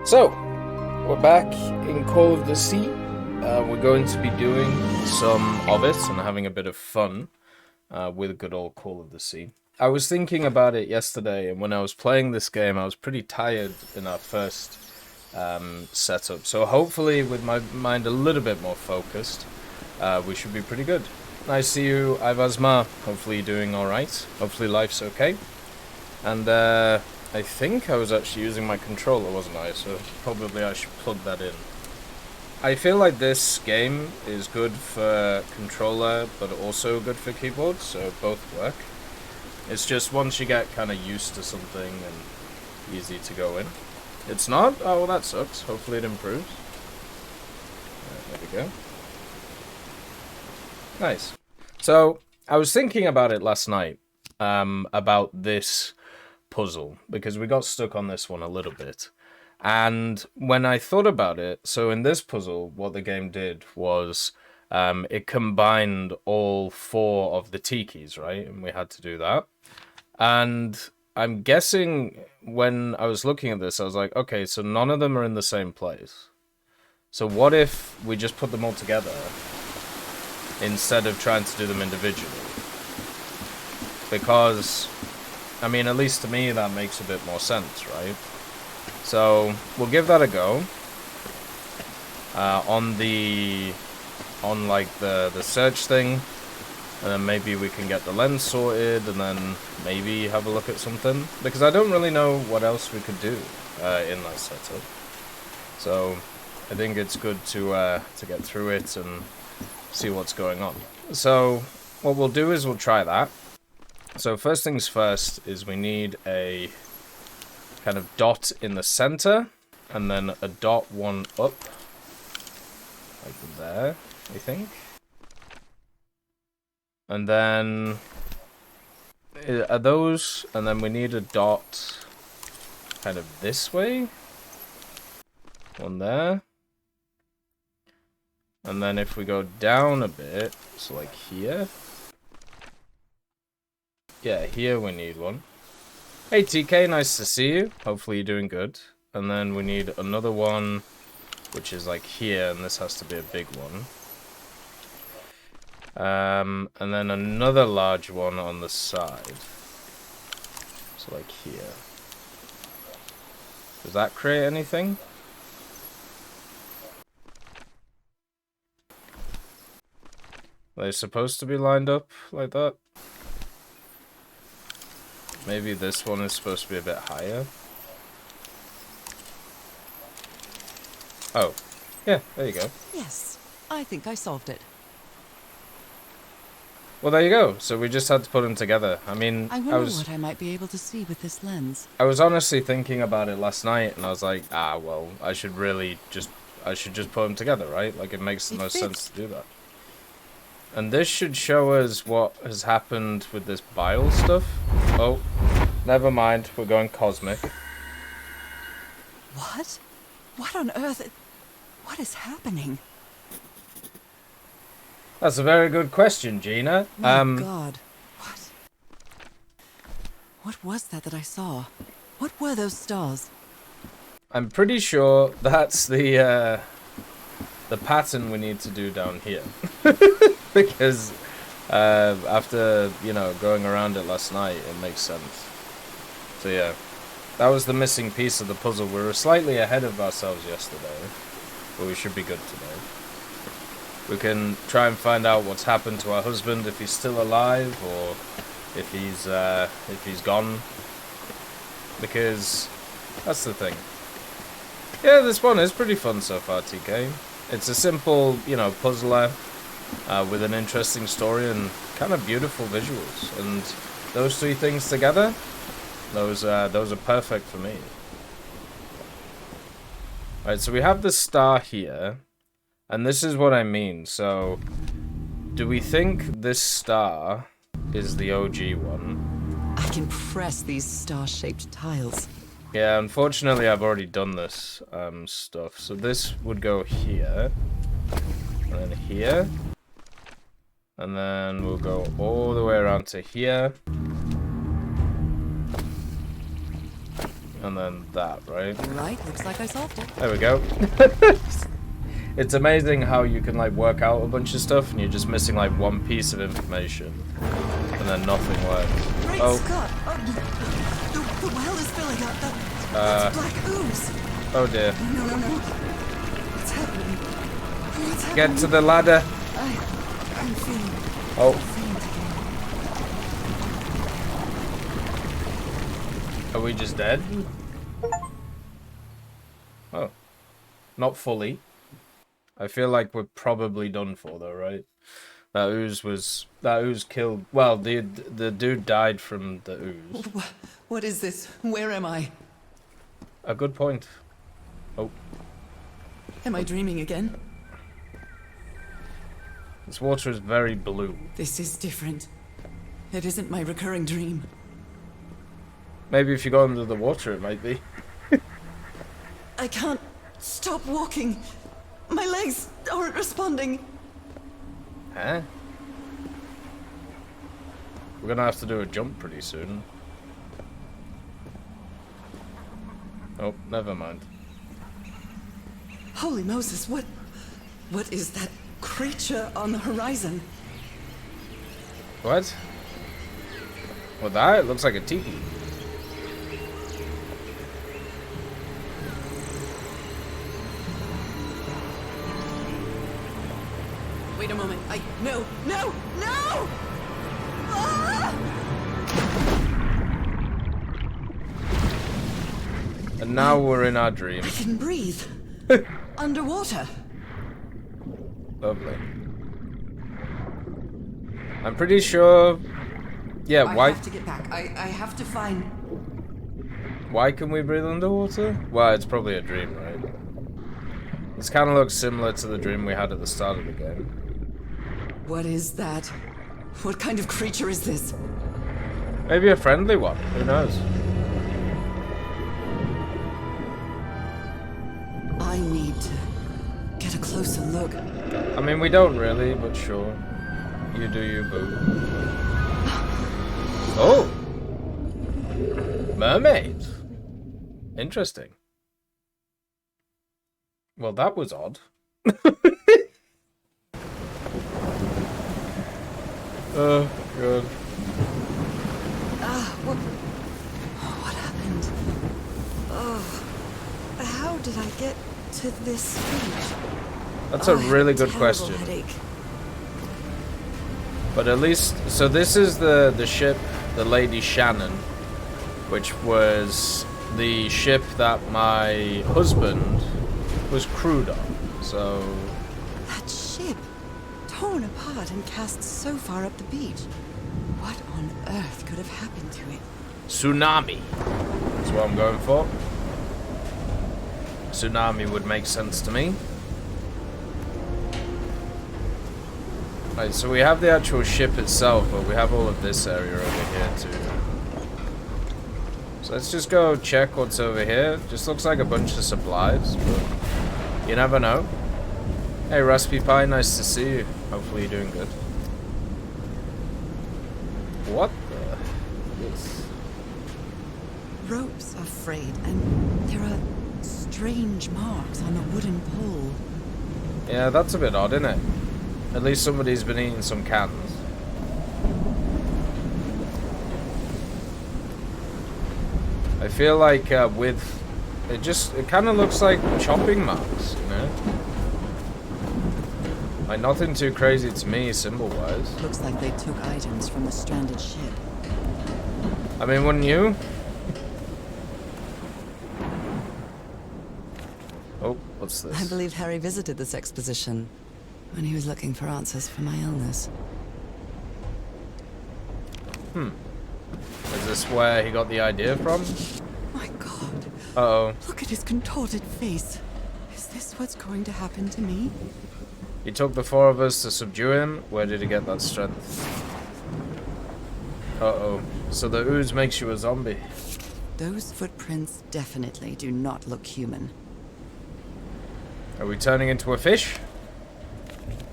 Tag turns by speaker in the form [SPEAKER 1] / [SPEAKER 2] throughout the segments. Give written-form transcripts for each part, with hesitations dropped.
[SPEAKER 1] So, we're back in Call of the Sea. We're going to be doing some of it and having a bit of fun with good old Call of the Sea. I was thinking about it yesterday, and when I was playing this game, I was pretty tired in our first setup. So hopefully, with my mind a little bit more focused, we should be pretty good. Nice to see you, Ivazma. Hopefully you're doing alright. Hopefully life's okay. And I think I was actually using my controller, wasn't I? So probably I should plug that in. I feel like this game is good for controller, but also good for keyboard, so both work. It's just once you get kind of used to something and easy to go in. It's not? Oh, well, that sucks. Hopefully it improves. There we go. Nice. So, I was thinking about it last night, about this puzzle, because we got stuck on this one a little bit. And when I thought about it, so in this puzzle, what the game did was it combined all four of the tikis, right? And we had to do that. And I'm guessing when I was looking at this, I was like, okay, so none of them are in the same place. So what if we just put them all together instead of trying to do them individually? Because, I mean, at least to me, that makes a bit more sense, right? So we'll give that a go. On like the search thing, and then maybe we can get the lens sorted, and then maybe have a look at something, because I don't really know what else we could do in that setup. So I think it's good to get through it and see what's going on. So what we'll do is we'll try that. So first things first is we need a kind of dot in the center, and then a dot one up, like there, I think. And then are those, and then we need a dot kind of this way, one there. And then if we go down a bit, so like here. Yeah, here we need one. Hey TK, nice to see you. Hopefully you're doing good. And then we need another one, which is like here, and this has to be a big one. And then another large one on the side. So like here. Does that create anything? Are they supposed to be lined up like that? Maybe this one is supposed to be a bit higher. Oh, yeah, there you go.
[SPEAKER 2] Yes, I think I solved it.
[SPEAKER 1] Well, there you go. So we just had to put them together. I mean,
[SPEAKER 2] I wonder what I might be able to see with this lens.
[SPEAKER 1] I was honestly thinking about it last night, and I was like, well, I should just put them together, right? Like, it makes the most sense to do that. And this should show us what has happened with this bile stuff. Oh, never mind. We're going cosmic.
[SPEAKER 2] What? What on earth? What is happening?
[SPEAKER 1] That's a very good question, Gina.
[SPEAKER 2] My God. What? What was that I saw? What were those stars?
[SPEAKER 1] I'm pretty sure that's the pattern we need to do down here. Because after, you know, going around it last night, it makes sense. So yeah, that was the missing piece of the puzzle. We were slightly ahead of ourselves yesterday, but we should be good today. We can try and find out what's happened to our husband, if he's still alive, or if he's gone. Because that's the thing. Yeah, this one is pretty fun so far, TK. It's a simple, you know, puzzler with an interesting story and kind of beautiful visuals. And those three things together, those are perfect for me. Alright, so we have the star here. And this is what I mean. So, do we think this star is the OG one?
[SPEAKER 2] I can press these star-shaped tiles.
[SPEAKER 1] Yeah, unfortunately I've already done this stuff. So this would go here. And then here. And then we'll go all the way around to here. and then that, right?
[SPEAKER 2] Right, looks like I solved it.
[SPEAKER 1] There we go. It's amazing how you can like work out a bunch of stuff and you're just missing like one piece of information and then nothing works.
[SPEAKER 2] Great
[SPEAKER 1] Oh,
[SPEAKER 2] Scott! Oh, the well is filling up. That's black ooze.
[SPEAKER 1] oh dear.
[SPEAKER 2] No. What's happening? What's happening?
[SPEAKER 1] Get to the ladder.
[SPEAKER 2] I'm feeling
[SPEAKER 1] Oh,
[SPEAKER 2] faint again.
[SPEAKER 1] are we just dead? Oh, not fully. I feel like we're probably done for though, right? That ooze killed. Well, the dude died from the ooze.
[SPEAKER 2] What is this? Where am I?
[SPEAKER 1] A good point. Oh,
[SPEAKER 2] Am I dreaming again?
[SPEAKER 1] this water is very blue.
[SPEAKER 2] This is different. It isn't my recurring dream.
[SPEAKER 1] Maybe if you go under the water, it might be.
[SPEAKER 2] I can't stop walking. My legs aren't responding.
[SPEAKER 1] Huh? We're gonna have to do a jump pretty soon. Oh, never mind.
[SPEAKER 2] Holy Moses, what is that creature on the horizon?
[SPEAKER 1] What? Well, that looks like a tiki.
[SPEAKER 2] Wait a moment. No! Ah!
[SPEAKER 1] And now we're in our dream.
[SPEAKER 2] I can breathe. Underwater.
[SPEAKER 1] Lovely. I'm pretty sure. Yeah,
[SPEAKER 2] I have to get back. I have to find.
[SPEAKER 1] Why can we breathe underwater? Well, it's probably a dream, right? This kind of looks similar to the dream we had at the start of the game.
[SPEAKER 2] What is that? What kind of creature is this?
[SPEAKER 1] Maybe a friendly one. Who knows?
[SPEAKER 2] I need to get a closer look.
[SPEAKER 1] I mean, we don't really, but sure. You do you, boo. Oh! Mermaid. Interesting. Well, that was odd. Oh, God.
[SPEAKER 2] What happened? Oh, how did I get to this beach?
[SPEAKER 1] That's a really good
[SPEAKER 2] Terrible
[SPEAKER 1] question.
[SPEAKER 2] Headache.
[SPEAKER 1] But at least, so this is the ship, the Lady Shannon, which was the ship that my husband was crewed on. So
[SPEAKER 2] That ship, torn apart and cast so far up the beach. What on earth could have happened to it?
[SPEAKER 1] tsunami. That's what I'm going for. Tsunami would make sense to me. Right, so we have the actual ship itself, but we have all of this area over here too. So let's just go check what's over here. Just looks like a bunch of supplies, but you never know. Hey, Raspy Pie, nice to see you. Hopefully you're doing good. What the? This.
[SPEAKER 2] Ropes are frayed, and there are strange marks on the wooden pole.
[SPEAKER 1] Yeah, that's a bit odd, isn't it? At least somebody's been eating some cans. I feel like with it kind of looks like chopping marks, you know? Like nothing too crazy to me symbol-wise.
[SPEAKER 2] Looks like they took items from the stranded ship.
[SPEAKER 1] I mean, wouldn't you? Oh, what's this?
[SPEAKER 2] I believe Harry visited this exposition when he was looking for answers for my illness.
[SPEAKER 1] Is this where he got the idea from?
[SPEAKER 2] My God.
[SPEAKER 1] Uh-oh.
[SPEAKER 2] Look at his contorted face. Is this what's going to happen to me?
[SPEAKER 1] He took the four of us to subdue him. Where did he get that strength? Uh-oh. So the ooze makes you a zombie.
[SPEAKER 2] Those footprints definitely do not look human.
[SPEAKER 1] Are we turning into a fish?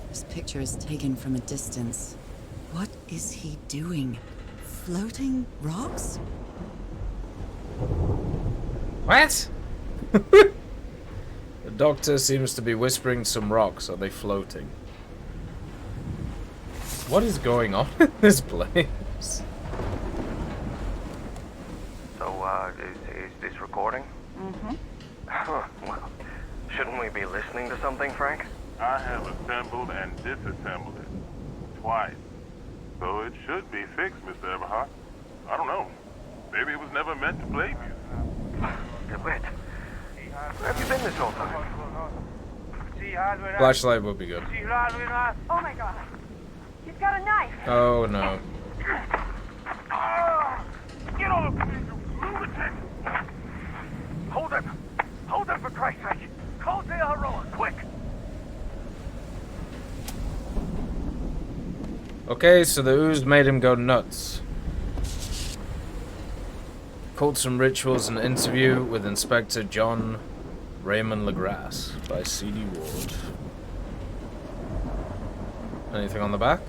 [SPEAKER 2] This picture is taken from a distance. What is he doing? Floating rocks?
[SPEAKER 1] What? The doctor seems to be whispering some rocks. Are they floating? What is going on in this place?
[SPEAKER 3] So, is this recording?
[SPEAKER 2] Mm-hmm.
[SPEAKER 3] Well, shouldn't we be listening to something, Frank?
[SPEAKER 4] I have assembled and disassembled it. Twice. So it should be fixed, Mr. Everhart. I don't know. Maybe it was never meant to plague you.
[SPEAKER 3] Wait. Where have you been this whole time?
[SPEAKER 1] Flashlight would be good.
[SPEAKER 5] Oh my god. He's got a knife.
[SPEAKER 1] Oh no.
[SPEAKER 3] Get off me, you lunatic! Hold him! Hold him for Christ's sake! Call the Aroa, quick!
[SPEAKER 1] Okay, so the ooze made him go nuts. Called some rituals and interview with Inspector John Raymond LaGrasse by C.D. Ward. Anything on the back?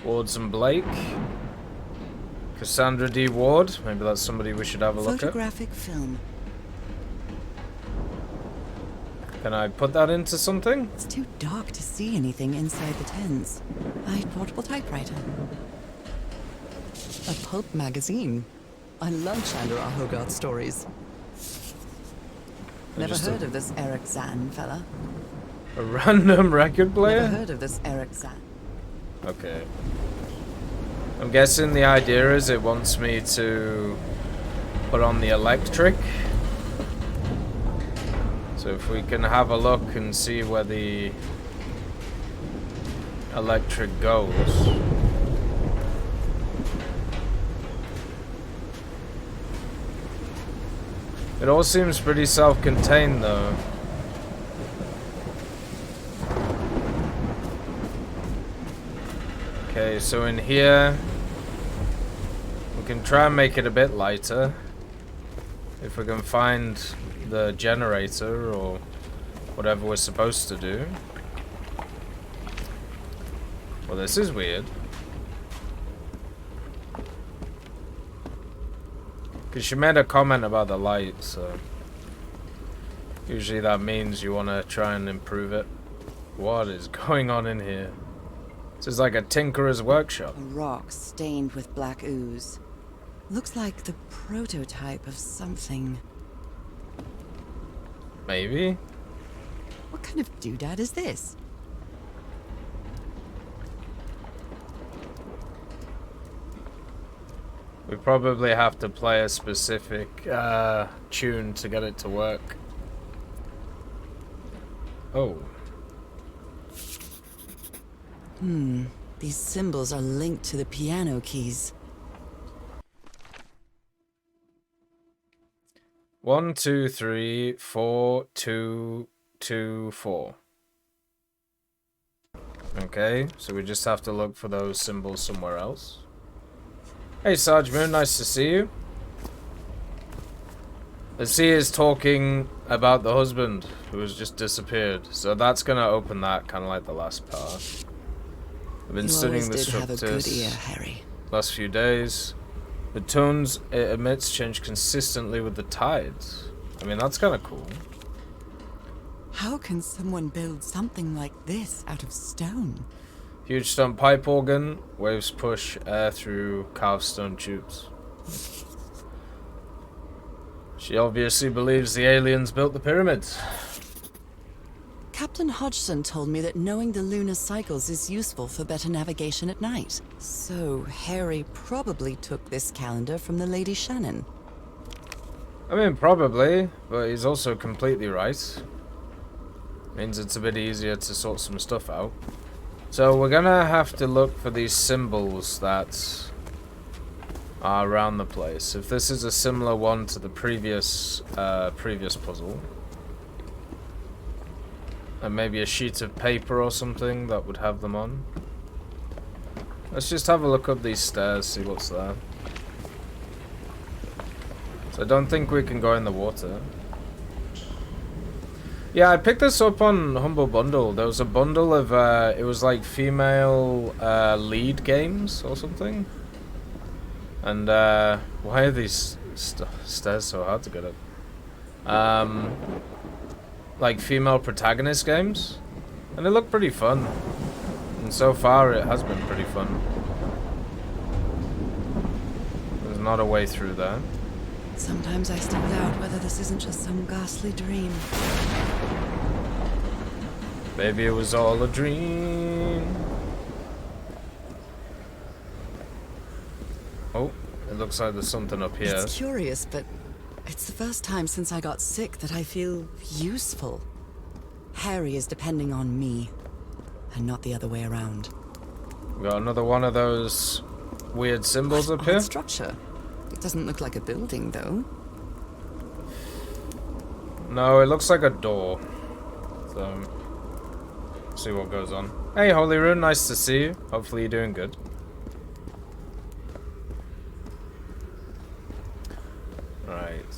[SPEAKER 1] Wards and Blake. Cassandra D. Ward. Maybe that's somebody we should have a look at.
[SPEAKER 2] Photographic film.
[SPEAKER 1] Can I put that into something?
[SPEAKER 2] It's too dark to see anything inside the tents. A portable typewriter. A pulp magazine. I love Chandra Hogarth stories. Never heard of this Eric Zan fella.
[SPEAKER 1] A random record player?
[SPEAKER 2] Never heard of this Eric Zan.
[SPEAKER 1] Okay. I'm guessing the idea is it wants me to put on the electric. So if we can have a look and see where the electric goes. It all seems pretty self-contained though. Okay, so in here we can try and make it a bit lighter. If we can find the generator or whatever we're supposed to do. Well, this is weird. Because she made a comment about the light, so usually that means you want to try and improve it. What is going on in here? This is like a tinkerer's workshop.
[SPEAKER 2] A rock stained with black ooze. Looks like the prototype of something.
[SPEAKER 1] Maybe?
[SPEAKER 2] What kind of doodad is this?
[SPEAKER 1] We probably have to play a specific tune to get it to work. Oh.
[SPEAKER 2] These symbols are linked to the piano keys.
[SPEAKER 1] 1, 2, 3, 4, 2, 2, 4. Okay, so we just have to look for those symbols somewhere else. Hey Sarge Moon, nice to see you. The sea is talking about the husband who has just disappeared, so that's gonna open that, kind of like the last part. I've been studying the structures
[SPEAKER 2] Harry.
[SPEAKER 1] last few days. The tones it emits change consistently with the tides. I mean, that's kind of cool.
[SPEAKER 2] How can someone build something like this out of stone?
[SPEAKER 1] Huge stone pipe organ. Waves push air through carved stone tubes. She obviously believes the aliens built the pyramids.
[SPEAKER 2] Captain Hodgson told me that knowing the lunar cycles is useful for better navigation at night. So Harry probably took this calendar from the Lady Shannon.
[SPEAKER 1] I mean, probably, but he's also completely right. Means it's a bit easier to sort some stuff out. So we're gonna have to look for these symbols that are around the place. If this is a similar one to the previous puzzle, and maybe a sheet of paper or something that would have them on. Let's just have a look up these stairs, see what's there. So I don't think we can go in the water. Yeah, I picked this up on Humble Bundle. There was a bundle of, it was like female lead games or something. And why are these stairs so hard to get up? Like female protagonist games, and they look pretty fun. And so far, it has been pretty fun. There's not a way through there.
[SPEAKER 2] Sometimes I still doubt whether this isn't just some ghastly dream.
[SPEAKER 1] Maybe it was all a dream. Oh, it looks like there's something up here.
[SPEAKER 2] It's curious, but it's the first time since I got sick that I feel useful. Harry is depending on me, and not the other way around.
[SPEAKER 1] We got another one of those weird symbols up
[SPEAKER 2] Odd
[SPEAKER 1] here.
[SPEAKER 2] structure. It doesn't look like a building, though.
[SPEAKER 1] No, it looks like a door. So, see what goes on. Hey, Holy Rune, nice to see you. Hopefully you're doing good. Right.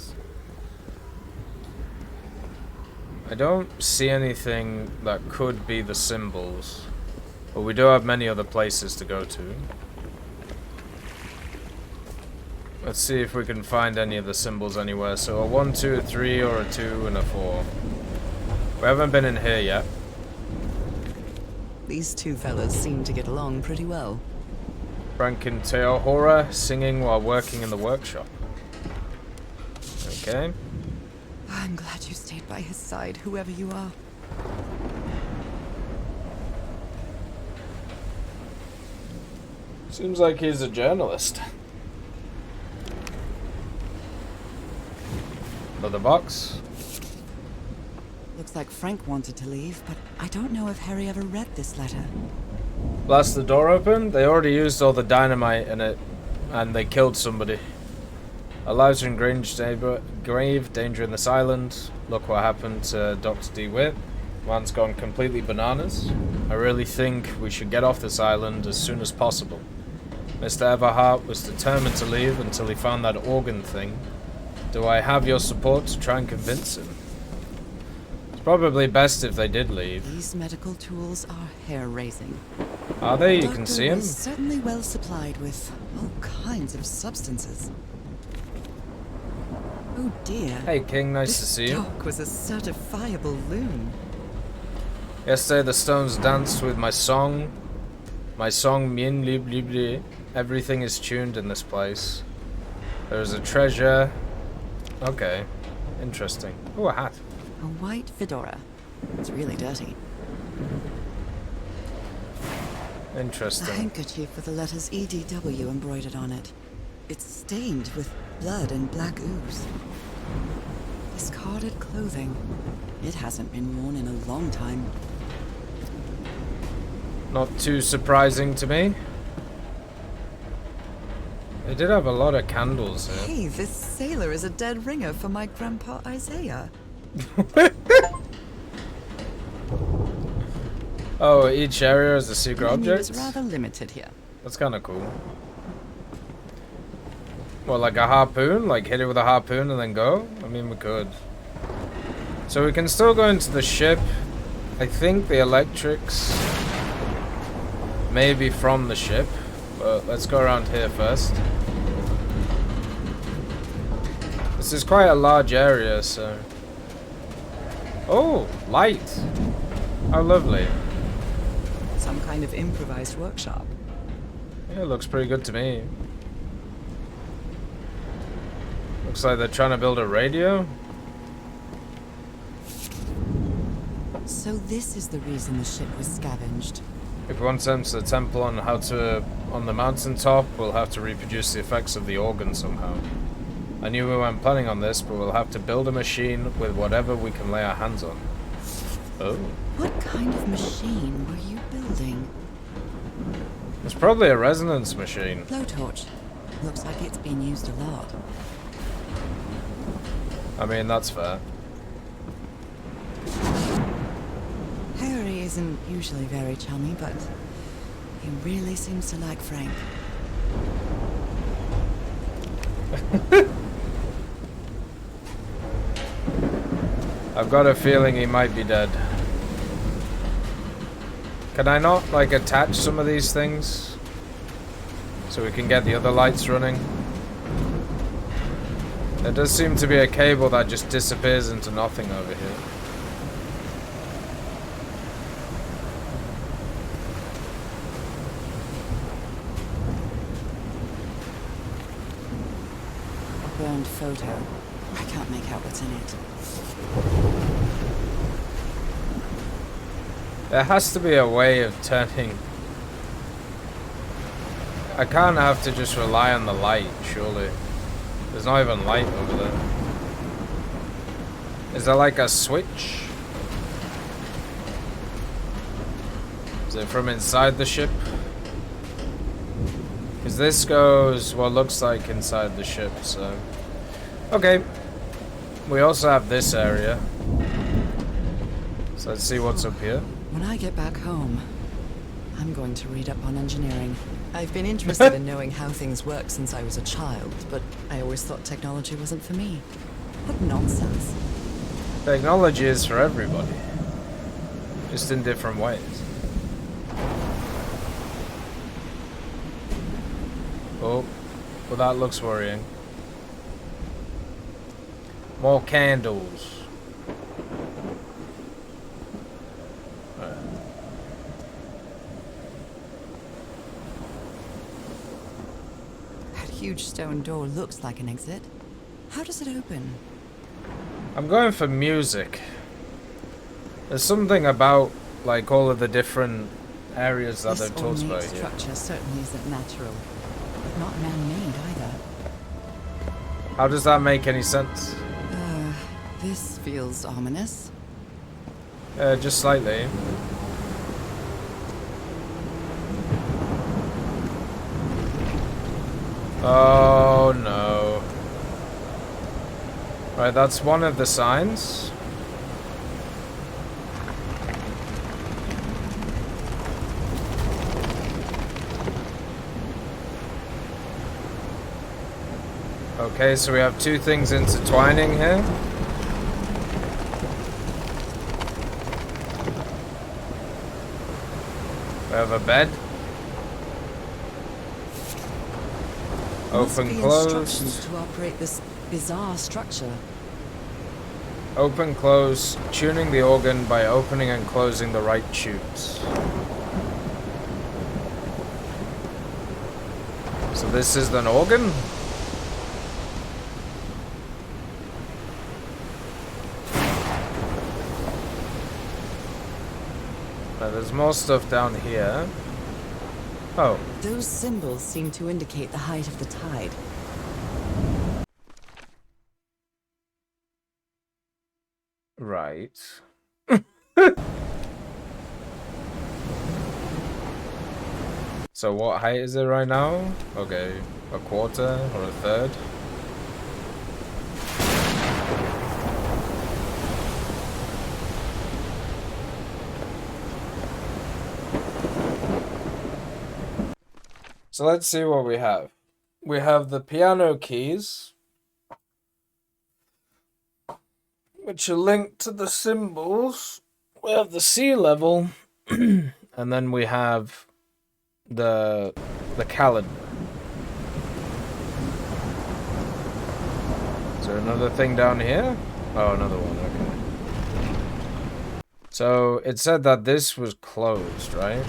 [SPEAKER 1] I don't see anything that could be the symbols, but we do have many other places to go to. Let's see if we can find any of the symbols anywhere. So a 1, 2, a 3, or a 2, and a 4. We haven't been in here yet.
[SPEAKER 2] These two fellas seem to get along pretty well.
[SPEAKER 1] Frank and Teohora singing while working in the workshop. Okay.
[SPEAKER 2] I'm glad you stayed by his side, whoever you are.
[SPEAKER 1] Seems like he's a journalist. Another box.
[SPEAKER 2] Looks like Frank wanted to leave, but I don't know if Harry ever read this letter.
[SPEAKER 1] Blast the door open. They already used all the dynamite in it, and they killed somebody. Our lives are in grave danger in this island. Look what happened to Dr. DeWitt. Man's gone completely bananas. I really think we should get off this island as soon as possible. Mr. Everhart was determined to leave until he found that organ thing. Do I have your support to try and convince him? It's probably best if they did leave.
[SPEAKER 2] These medical tools are hair-raising.
[SPEAKER 1] Are they? You
[SPEAKER 2] Doctor
[SPEAKER 1] can see him?
[SPEAKER 2] was certainly well supplied with all kinds of substances. Oh dear.
[SPEAKER 1] Hey King, nice to
[SPEAKER 2] This
[SPEAKER 1] see you.
[SPEAKER 2] doc was a certifiable loon.
[SPEAKER 1] Yesterday the stones danced with my song. My song Mien Lib Libre. Everything is tuned in this place. There's a treasure. Okay. Interesting. Oh, a hat.
[SPEAKER 2] A white fedora. It's really dirty. A
[SPEAKER 1] Interesting.
[SPEAKER 2] handkerchief with the letters EDW embroidered on it. It's stained with blood and black ooze. Discarded clothing. It hasn't been worn in a long time.
[SPEAKER 1] Not too surprising to me. They did have a lot of candles here.
[SPEAKER 2] Hey, this sailor is a dead ringer for my grandpa Isaiah.
[SPEAKER 1] Oh, each area is a secret
[SPEAKER 2] The menu
[SPEAKER 1] object?
[SPEAKER 2] is rather limited here.
[SPEAKER 1] That's kind of cool. Well, like a harpoon? Like hit it with a harpoon and then go? I mean, we could. So we can still go into the ship. I think the electrics may be from the ship. But let's go around here first. This is quite a large area, so... Oh, light! How lovely.
[SPEAKER 2] Some kind of improvised workshop.
[SPEAKER 1] Yeah, it looks pretty good to me. Looks like they're trying to build a radio.
[SPEAKER 2] So this is the reason the ship was scavenged.
[SPEAKER 1] If we want to enter the temple on the mountaintop, we'll have to reproduce the effects of the organ somehow. I knew we weren't planning on this, but we'll have to build a machine with whatever we can lay our hands on. Oh.
[SPEAKER 2] What kind of machine were you building?
[SPEAKER 1] It's probably a resonance machine.
[SPEAKER 2] Blowtorch. Looks like it's been used a lot.
[SPEAKER 1] I mean, that's fair.
[SPEAKER 2] Harry isn't usually very chummy, but he really seems to like Frank.
[SPEAKER 1] I've got a feeling he might be dead. Can I not, like, attach some of these things? So we can get the other lights running? There does seem to be a cable that just disappears into nothing over here.
[SPEAKER 2] Burned photo. I can't make out what's in it.
[SPEAKER 1] There has to be a way of turning... I can't have to just rely on the light, surely. There's not even light over there. Is there like a switch? Is it from inside the ship? Because this goes what looks like inside the ship, so... Okay. We also have this area. So let's see what's up here.
[SPEAKER 2] When I get back home, I'm going to read up on engineering. I've been interested in knowing how things work since I was a child, but I always thought technology wasn't for me. What nonsense.
[SPEAKER 1] Technology is for everybody. Just in different ways. Oh, well that looks worrying. More candles.
[SPEAKER 2] That huge stone door looks like an exit. How does it open?
[SPEAKER 1] I'm going for music. There's something about like all of the different areas that they've talked about
[SPEAKER 2] This
[SPEAKER 1] here.
[SPEAKER 2] structure certainly isn't natural, but not man-made either.
[SPEAKER 1] How does that make any sense?
[SPEAKER 2] This feels ominous.
[SPEAKER 1] Just slightly. Oh no. Right, that's one of the signs. Okay, so we have two things intertwining here. We have a bed.
[SPEAKER 2] Must
[SPEAKER 1] Open,
[SPEAKER 2] be
[SPEAKER 1] close.
[SPEAKER 2] instructions to operate this bizarre structure.
[SPEAKER 1] Open, close. Tuning the organ by opening and closing the right tubes. So this is an organ? There's more stuff down here. Oh.
[SPEAKER 2] Those symbols seem to indicate the height of the tide.
[SPEAKER 1] Right. So what height is it right now? Okay, a quarter or a third? So let's see what we have. We have the piano keys, which are linked to the symbols. We have the sea level, and then we have the calendar. Is there another thing down here? Oh, another one, okay. So it said that this was closed, right?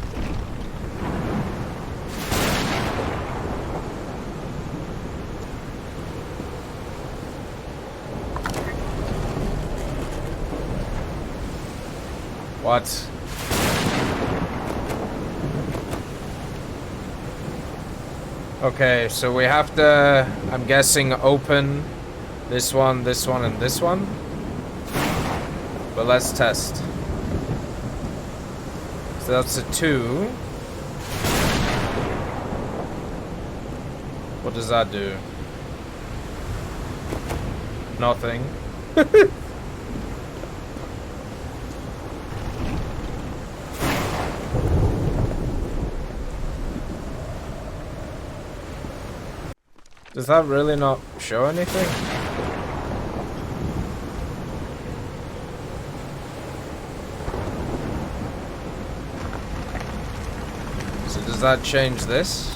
[SPEAKER 1] What? Okay, so we have to, I'm guessing, open this one, and this one. But let's test. So that's a 2. What does that do? Nothing. Does that really not show anything? So does that change this?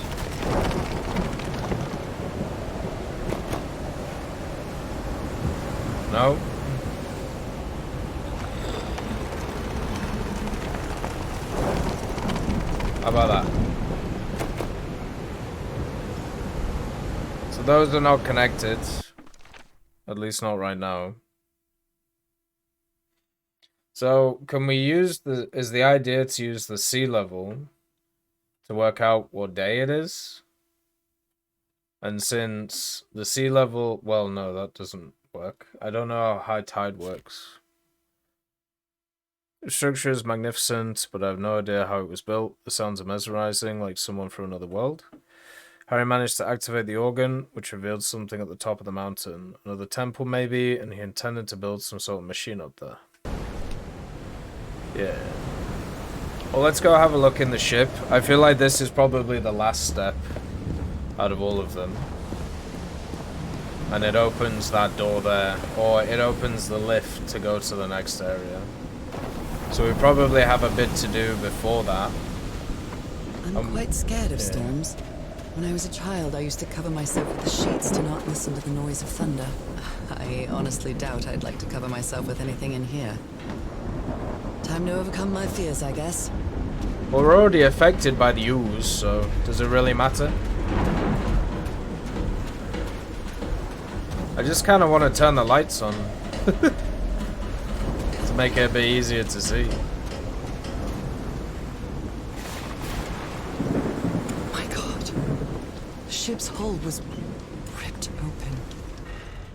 [SPEAKER 1] No. How about that? So those are not connected. At least not right now. So can we use is the idea to use the sea level to work out what day it is? And since the sea level, well, no, that doesn't work. I don't know how high tide works. The structure is magnificent, but I have no idea how it was built. The sounds are mesmerizing, like someone from another world. Harry managed to activate the organ, which revealed something at the top of the mountain. Another temple, maybe, and he intended to build some sort of machine up there. Yeah. Well, let's go have a look in the ship. I feel like this is probably the last step out of all of them. And it opens that door there, or it opens the lift to go to the next area. So we probably have a bit to do before that.
[SPEAKER 2] I'm quite scared of storms. When I was a child, I used to cover myself with the sheets to not listen to the noise of thunder. I honestly doubt I'd like to cover myself with anything in here. Time to overcome my fears, I guess.
[SPEAKER 1] Well, we're already affected by the ooze, so does it really matter? I just kind of want to turn the lights on. To make it a bit easier to see.
[SPEAKER 2] My God. The ship's hull was ripped open.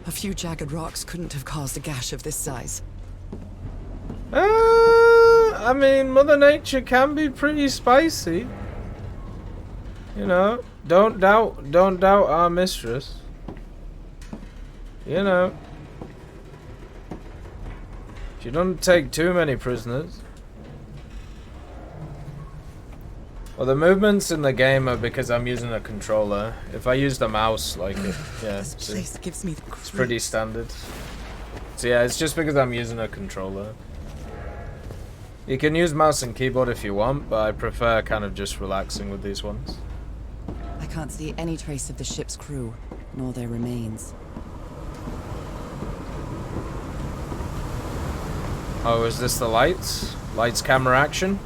[SPEAKER 2] A few jagged rocks couldn't have caused a gash of this size.
[SPEAKER 1] I mean, Mother Nature can be pretty spicy. You know, don't doubt our mistress. You know, she doesn't take too many prisoners. Well, the movements in the game are because I'm using a controller. If I use the mouse, like, yeah,
[SPEAKER 2] This place gives me the creeps.
[SPEAKER 1] it's pretty standard. So yeah, it's just because I'm using a controller. You can use mouse and keyboard if you want, but I prefer kind of just relaxing with these ones.
[SPEAKER 2] I can't see any trace of the ship's crew, nor their remains.
[SPEAKER 1] Oh, is this the lights? Lights, camera, action?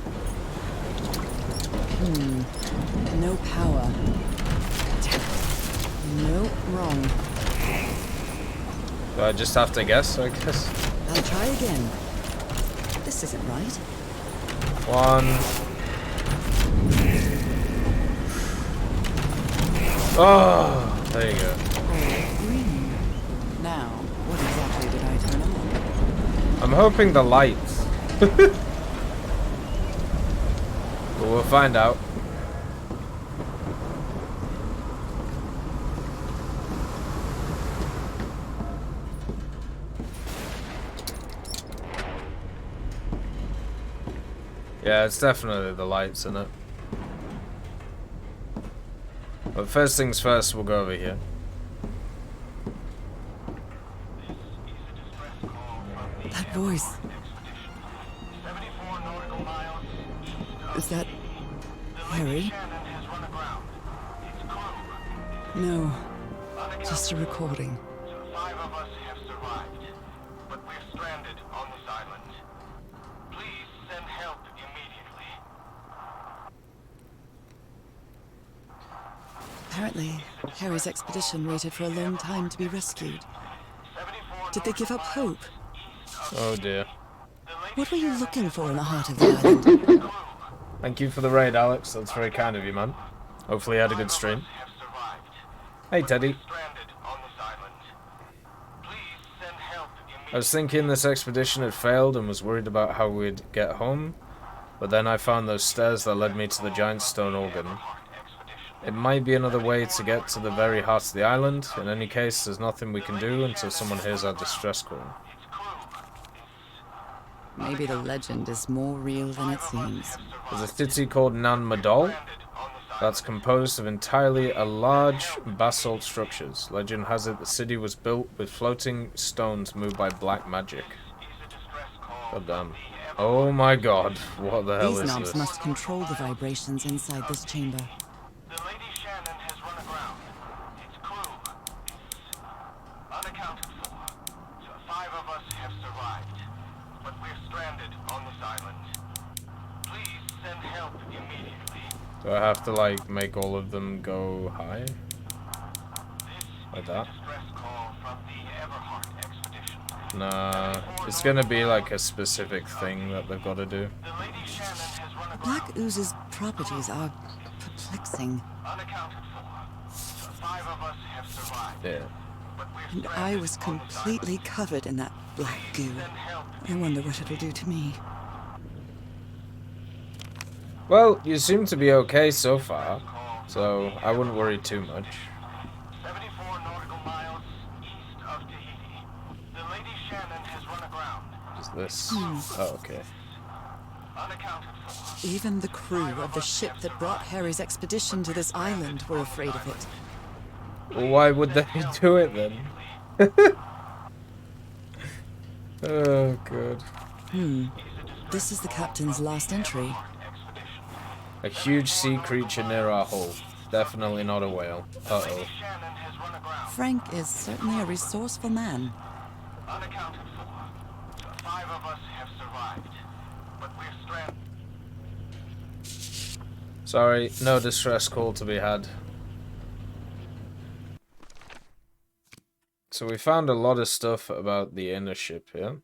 [SPEAKER 2] No power. Nope, wrong.
[SPEAKER 1] Do I just have to guess, I guess?
[SPEAKER 2] I'll try again. This isn't right.
[SPEAKER 1] One. Oh, there you go.
[SPEAKER 2] Green. Now, what exactly did I turn on?
[SPEAKER 1] I'm hoping the lights. But we'll find out. Yeah, it's definitely the lights, isn't it? But first things first, we'll go over here.
[SPEAKER 2] That voice. Is that Harry? No, just a recording.
[SPEAKER 3] 5 of us have survived, but we're stranded on this island. Please send help immediately.
[SPEAKER 2] Apparently, Harry's expedition waited for a long time to be rescued. Did they give up hope?
[SPEAKER 1] Oh dear.
[SPEAKER 2] What were you looking for in the heart of the island?
[SPEAKER 1] Thank you for the raid, Alex. That's very kind of you, man. Hopefully you had a good stream.
[SPEAKER 3] Have survived.
[SPEAKER 1] Hey, Teddy.
[SPEAKER 3] Stranded on this island. Please send help
[SPEAKER 1] I was thinking this expedition had failed and was worried about how we'd get home, but then I found those stairs that led me to the giant stone organ. It might be another way to get to the very heart of the island. In any case, there's nothing we can do until someone hears our distress call.
[SPEAKER 2] Maybe the legend is more real than it seems.
[SPEAKER 1] There's a city called Nan Madol that's composed of entirely large basalt structures. Legend has it the city was built with floating stones moved by black magic. God damn. Oh my god, what the hell
[SPEAKER 2] These
[SPEAKER 1] is
[SPEAKER 2] knobs
[SPEAKER 1] this?
[SPEAKER 2] must control the vibrations inside this chamber.
[SPEAKER 3] The Lady Shannon has run aground. Its crew is unaccounted for. So 5 5 of us have survived, but we're stranded on this island. Please send help immediately.
[SPEAKER 1] Do I have to, like, make all of them go high? Like that?
[SPEAKER 3] Distress call from the Everhart expedition.
[SPEAKER 1] Nah, it's gonna be like a specific thing that they've got to do.
[SPEAKER 3] The Lady Shannon has run
[SPEAKER 2] The
[SPEAKER 3] aground,
[SPEAKER 2] Black Ooze's properties are perplexing.
[SPEAKER 3] unaccounted for. 5 of us have survived,
[SPEAKER 1] Yeah.
[SPEAKER 3] but we're
[SPEAKER 2] And
[SPEAKER 3] stranded
[SPEAKER 2] I was
[SPEAKER 3] on this
[SPEAKER 2] completely covered in that black goo.
[SPEAKER 3] island. Send help.
[SPEAKER 2] I wonder what it'll do to me.
[SPEAKER 1] Well, you seem to be okay so far, so I wouldn't worry too much.
[SPEAKER 3] 74 nautical miles east of Tahiti. The Lady Shannon has run aground,
[SPEAKER 1] Is this? Oh, okay.
[SPEAKER 3] unaccounted for.
[SPEAKER 2] Even the crew of the ship that brought Harry's expedition to this island were afraid of it.
[SPEAKER 1] Well, why would they do it then? Oh, good.
[SPEAKER 2] This is the captain's last entry.
[SPEAKER 1] A huge sea creature near our hull. Definitely not a whale. Uh-oh.
[SPEAKER 3] Shannon has run aground,
[SPEAKER 2] Frank is certainly a resourceful man.
[SPEAKER 3] unaccounted for. 5 of us have survived, but we're stranded.
[SPEAKER 1] Sorry, no distress call to be had. So we found a lot of stuff about the inner ship here.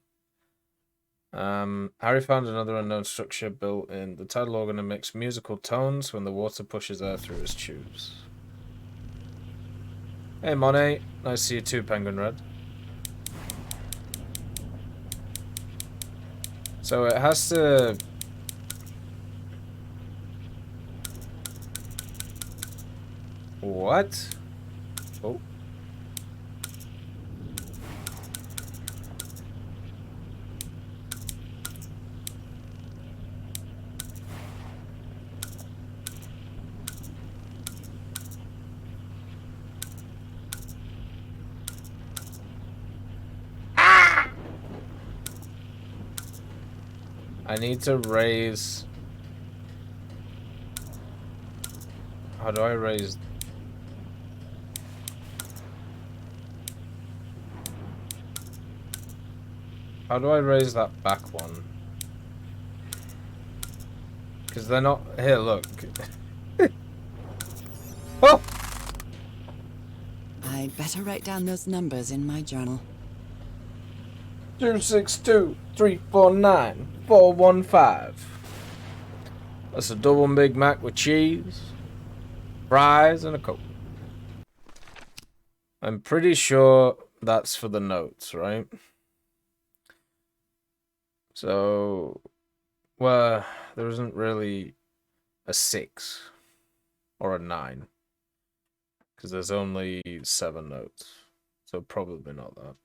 [SPEAKER 1] Harry found another unknown structure built in the tidal organ and makes musical tones when the water pushes air through its tubes. Hey Monet, nice to see you too, Penguin Red. So it has to... What? Oh. I need to raise... How do I raise... How do I raise that back one? Because they're not... Here, look. Oh!
[SPEAKER 2] I'd better write down those numbers in my journal.
[SPEAKER 1] 262-349-415. That's a double Big Mac with cheese, fries, and a Coke. I'm pretty sure that's for the notes, right? So, well, there isn't really a 6 or a 9 because there's only 7 notes, so probably not that.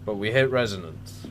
[SPEAKER 1] But we hit resonance.